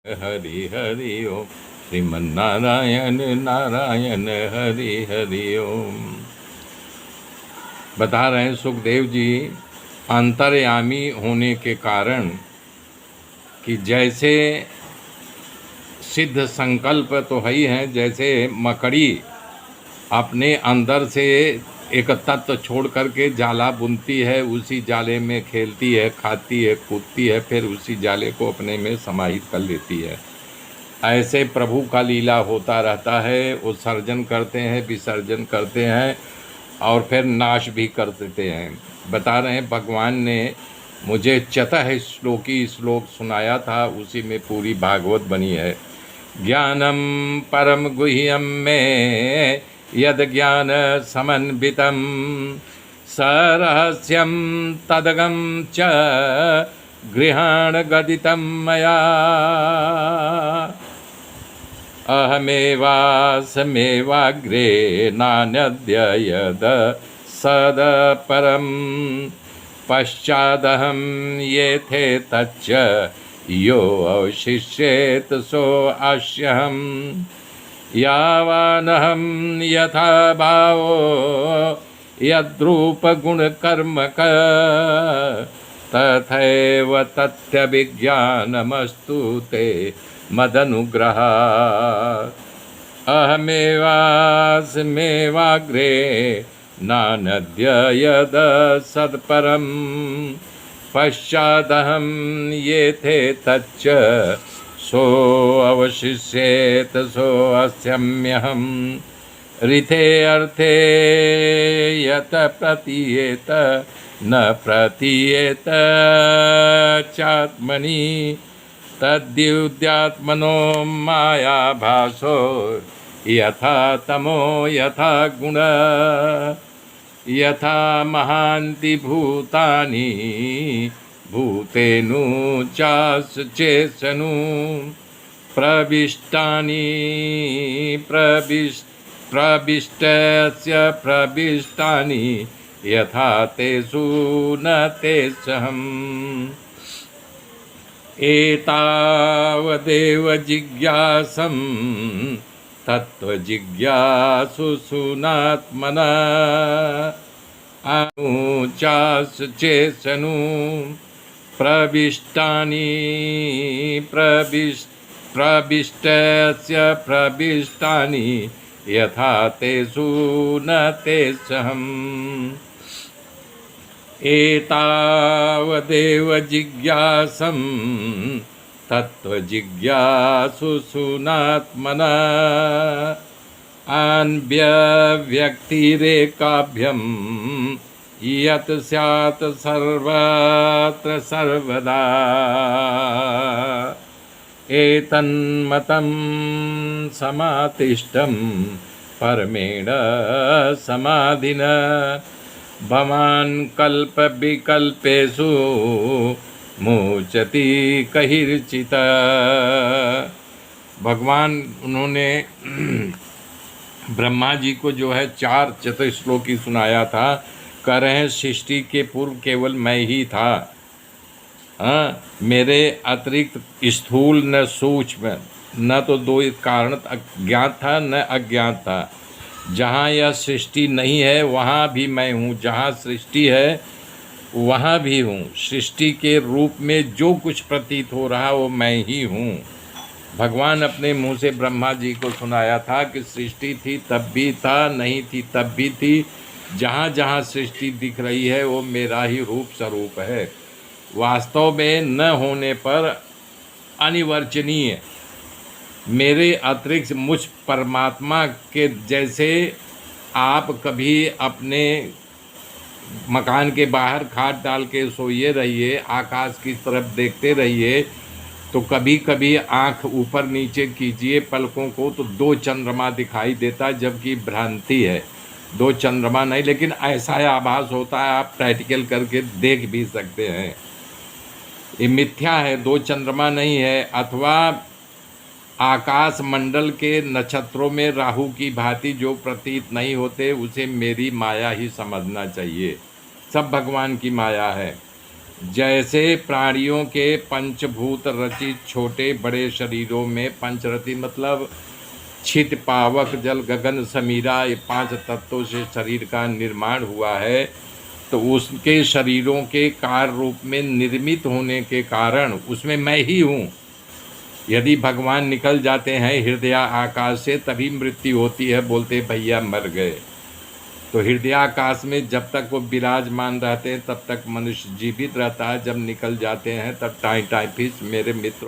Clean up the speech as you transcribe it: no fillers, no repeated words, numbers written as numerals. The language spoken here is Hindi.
हरि हरि ओम। श्रीमन्नारायण नारायण हरि हरि ओम। बता रहे हैं सुखदेव जी, अंतर्यामी होने के कारण कि जैसे सिद्ध संकल्प तो है ही है, जैसे मकड़ी अपने अंदर से एक तत्व छोड़ करके जाला बुनती है, उसी जाले में खेलती है, खाती है, कूदती है, फिर उसी जाले को अपने में समाहित कर लेती है। ऐसे प्रभु का लीला होता रहता है। वो सर्जन करते हैं, विसर्जन करते हैं और फिर नाश भी कर देते हैं। बता रहे हैं भगवान ने मुझे चतः श्लोकी श्लोक सुनाया था, उसी में पूरी भागवत बनी है। ज्ञानम परम गुह्यम में यद ज्ञान समन्वितम सरहस्यम तदगम च गृहाण गदितम मया अहमेवासमेवाग्रे नान्यद्य यद सदपरम पश्चादहं येथे तच्च यो अवशिष्येत सो आश्यहं यावानहं यथा भावो यद्रूपगुणकर्मक तथैव तथ्यविज्ञानमस्तु ते मदनुग्रहात् अहमेवास्मेवाग्रे नानद्य यद सत्परं पश्चादहं येथे तच्च सो अवशिष्येत सो अस्म्यहं ऋथे अर्थे यत प्रतीयेत न प्रतीयेत चात्मनि तद्युद्यात्मनो मायाभासो यथा तमो यथा गुण यथा महान्ति भूतानि भूतेनु चासचेसनु प्रविष्टानि प्रविष्टस्य प्रविष्टानि यथा तेषु न तेषहम् एतावदेव जिज्ञासं तत्त्वजिज्ञासु सुनात्मना अनुचासचेसनु प्रविष्टानि प्रविष्टस्य प्रविष्टानि यथा तेषु न तेषहम् एतावदेव जिज्ञासं तत्त्वजिज्ञासु सुनात्मना अन्व्यक्तिरेकाभ्यं यत् स्यात् सर्वत्र सर्वदा एतन्मतं समातिष्ठं परमेण समाधिना भवान् कल्प विकल्पेषु मुचति कहिर्चित। भगवान उन्होंने ब्रह्मा जी को जो है 4 चतुश्लोकी सुनाया था। कह रहे हैं सृष्टि के पूर्व केवल मैं ही था। हाँ, मेरे अतिरिक्त स्थूल न सूक्ष्म न तो 2 कारण अज्ञात था न अज्ञात था। जहाँ यह सृष्टि नहीं है वहाँ भी मैं हूँ, जहाँ सृष्टि है वहाँ भी हूँ। सृष्टि के रूप में जो कुछ प्रतीत हो रहा वो मैं ही हूँ। भगवान अपने मुँह से ब्रह्मा जी को सुनाया था कि सृष्टि थी तब भी था, नहीं थी तब भी थी। जहाँ जहाँ सृष्टि दिख रही है वो मेरा ही रूप स्वरूप है। वास्तव में न होने पर अनिवर्चनीय मेरे अतिरिक्त मुझ परमात्मा के जैसे आप कभी अपने मकान के बाहर खाट डाल के सोइए रहिए, आकाश की तरफ देखते रहिए, तो कभी कभी आँख ऊपर नीचे कीजिए पलकों को तो 2 चंद्रमा दिखाई देता, जबकि भ्रांति है, 2 चंद्रमा नहीं, लेकिन ऐसा आभास होता है। आप प्रैक्टिकल करके देख भी सकते हैं, ये मिथ्या है, 2 चंद्रमा नहीं है। अथवा आकाश मंडल के नक्षत्रों में राहु की भांति जो प्रतीत नहीं होते उसे मेरी माया ही समझना चाहिए। सब भगवान की माया है। जैसे प्राणियों के पंचभूत रचित छोटे बड़े शरीरों में पंचरति मतलब छित पावक जल गगन समीरा ये 5 तत्वों से शरीर का निर्माण हुआ है, तो उसके शरीरों के कार्य रूप में निर्मित होने के कारण उसमें मैं ही हूँ। यदि भगवान निकल जाते हैं हृदय आकाश से तभी मृत्यु होती है, बोलते भैया मर गए। तो हृदयाकाश में जब तक वो विराजमान रहते हैं तब तक मनुष्य जीवित रहता है, जब निकल जाते हैं तब टाई टाई फिश मेरे मित्र